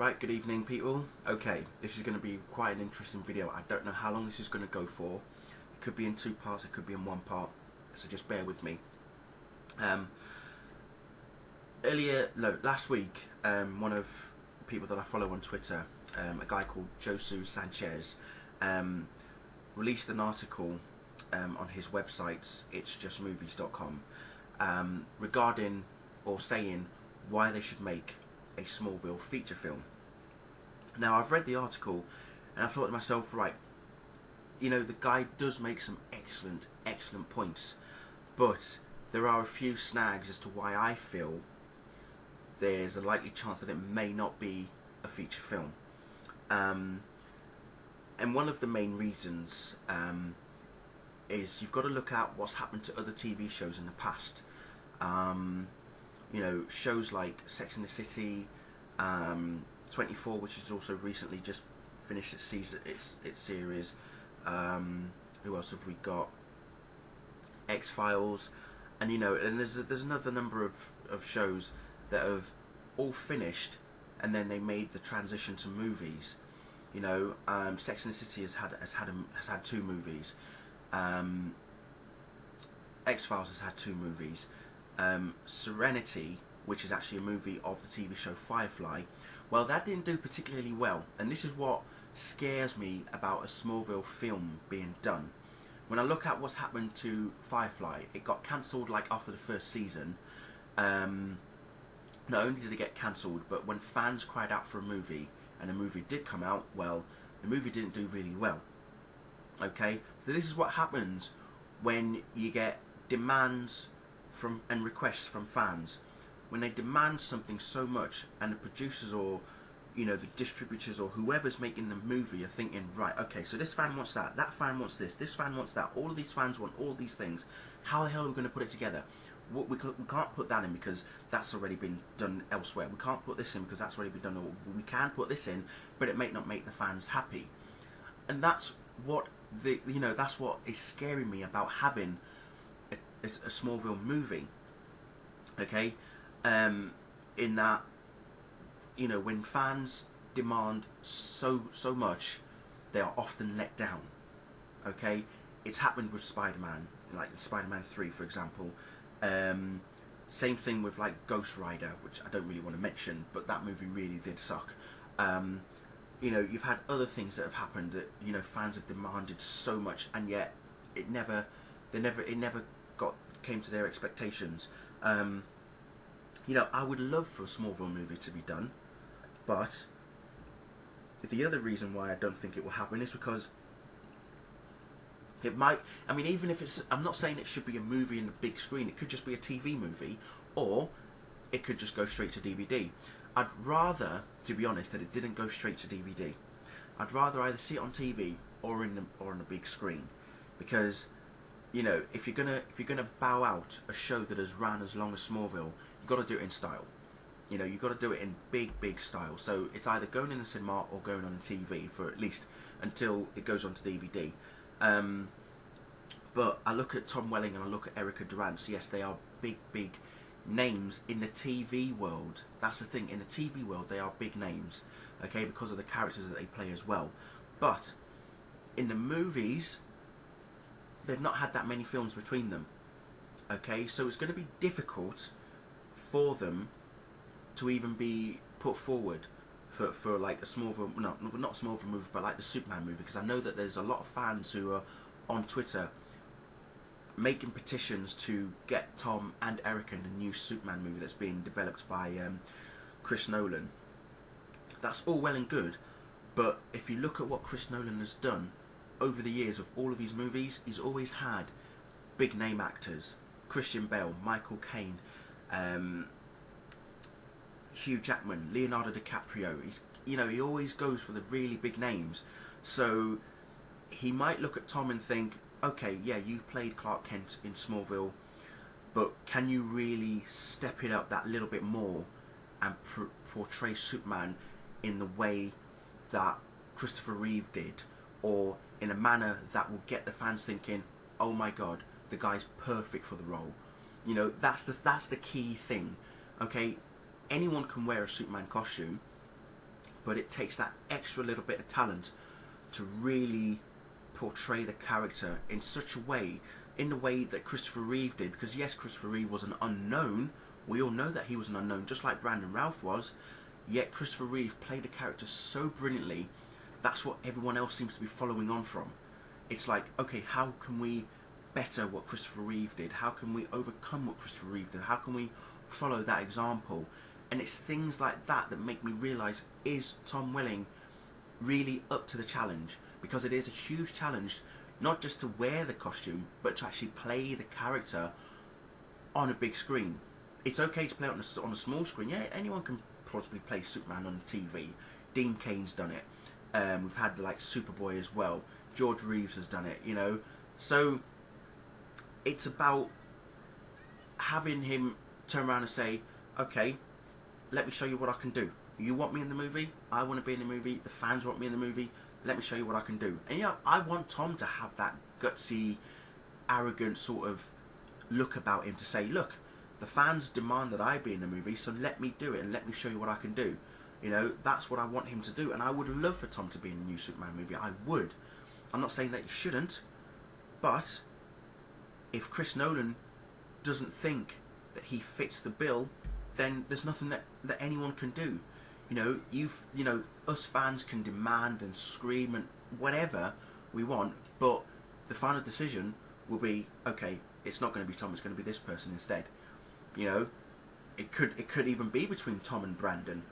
Right, good evening people. Okay, this is going to be quite an interesting video. I don't know how long this is going to go for. It could be in 2 parts, it could be in 1 part, so just bear with me. Last week, one of the people that I follow on Twitter, a guy called Josu Sanchez, released an article on his website, itsjustmovies.com, regarding or saying why they should make a Smallville feature film. Now, I've read the article and I thought to myself, right, you know, the guy does make some excellent points, but there are a few snags as to why I feel there's a likely chance that it may not be a feature film. And one of the main reasons is you've got to look at what's happened to other TV shows in the past. You know, shows like Sex and the City, 24, which has also recently just finished its season, its series. Who else have we got? X-Files, and you know, and there's another number of shows that have all finished, and then they made the transition to movies. You know, Sex and the City has had 2 movies. X-Files has had 2 movies. Serenity, which is actually a movie of the TV show Firefly, well, that didn't do particularly well, and this is what scares me about a Smallville film being done. When I look at what's happened to Firefly, it got cancelled like after the first season. Not only did it get cancelled, but when fans cried out for a movie, and a movie did come out, well, the movie didn't do really well. Okay, so this is what happens when you get demands from and requests from fans. When they demand something so much, and the producers or, you know, the distributors or whoever's making the movie are thinking, right, okay, so this fan wants that fan wants this fan wants that, all of these fans want all these things, how the hell are we going to put it together? We can't put that in because that's already been done elsewhere. We can't put this in because that's already been done. Or we can put this in, but it may not make the fans happy. And that's what that's what is scaring me about having a Smallville movie. Okay, in that, you know, when fans demand so much, they are often let down. Okay, it's happened with Spider-Man, like Spider-Man 3, for example. Same thing with like Ghost Rider, which I don't really want to mention, but that movie really did suck. You know, you've had other things that have happened that, you know, fans have demanded so much, and yet it never came to their expectations. You know, I would love for a Smallville movie to be done, but the other reason why I don't think it will happen is because it might, I mean, even if it's, I'm not saying it should be a movie in the big screen, it could just be a TV movie, or it could just go straight to DVD. I'd rather, to be honest, that it didn't go straight to DVD. I'd rather either see it on TV or on the big screen, because, you know, if you're gonna bow out a show that has ran as long as Smallville, you've got to do it in style. You know, you've got to do it in big style. So it's either going in the cinema or going on the TV for at least until it goes on to DVD. But I look at Tom Welling and I look at Erica Durance. Yes, they are big names in the TV world. That's the thing. In the TV world, they are big names. Okay, because of the characters that they play as well. But in the movies, they've not had that many films between them. Okay, so it's going to be difficult for them to even be put forward for like a Smallville, not Smallville movie, but like the Superman movie, because I know that there's a lot of fans who are on Twitter making petitions to get Tom and Erica in a new Superman movie that's being developed by Chris Nolan. That's all well and good, but if you look at what Chris Nolan has done over the years with all of his movies, he's always had big name actors: Christian Bale, Michael Caine, Hugh Jackman, Leonardo DiCaprio. He always goes for the really big names. So he might look at Tom and think, okay, yeah, you played Clark Kent in Smallville, but can you really step it up that little bit more and portray Superman in the way that Christopher Reeve did, or in a manner that will get the fans thinking, oh my god, the guy's perfect for the role. You know, that's the key thing. Okay, anyone can wear a Superman costume, but it takes that extra little bit of talent to really portray the character in such a way, in the way that Christopher Reeve did. Because yes, Christopher Reeve was an unknown. We all know that he was an unknown, just like Brandon Routh was. Yet Christopher Reeve played the character so brilliantly. That's what everyone else seems to be following on from. It's like, okay, how can we better what Christopher Reeve did? How can we overcome what Christopher Reeve did? How can we follow that example? And it's things like that that make me realise, is Tom Welling really up to the challenge? Because it is a huge challenge, not just to wear the costume, but to actually play the character on a big screen. It's okay to play it on a small screen. Yeah, anyone can possibly play Superman on TV. Dean Cain's done it. We've had like Superboy as well. George Reeves has done it, you know. So it's about having him turn around and say, okay, let me show you what I can do. You want me in the movie? I want to be in the movie. The fans want me in the movie. Let me show you what I can do. And yeah, I want Tom to have that gutsy, arrogant sort of look about him to say, look, the fans demand that I be in the movie, so let me do it and let me show you what I can do. You know, that's what I want him to do. And I would love for Tom to be in a new Superman movie. I would. I'm not saying that he shouldn't, but if Chris Nolan doesn't think that he fits the bill, then there's nothing that anyone can do. You know, us fans can demand and scream and whatever we want, but the final decision will be, okay, it's not going to be Tom, it's going to be this person instead. You know, it could even be between Tom and Brandon.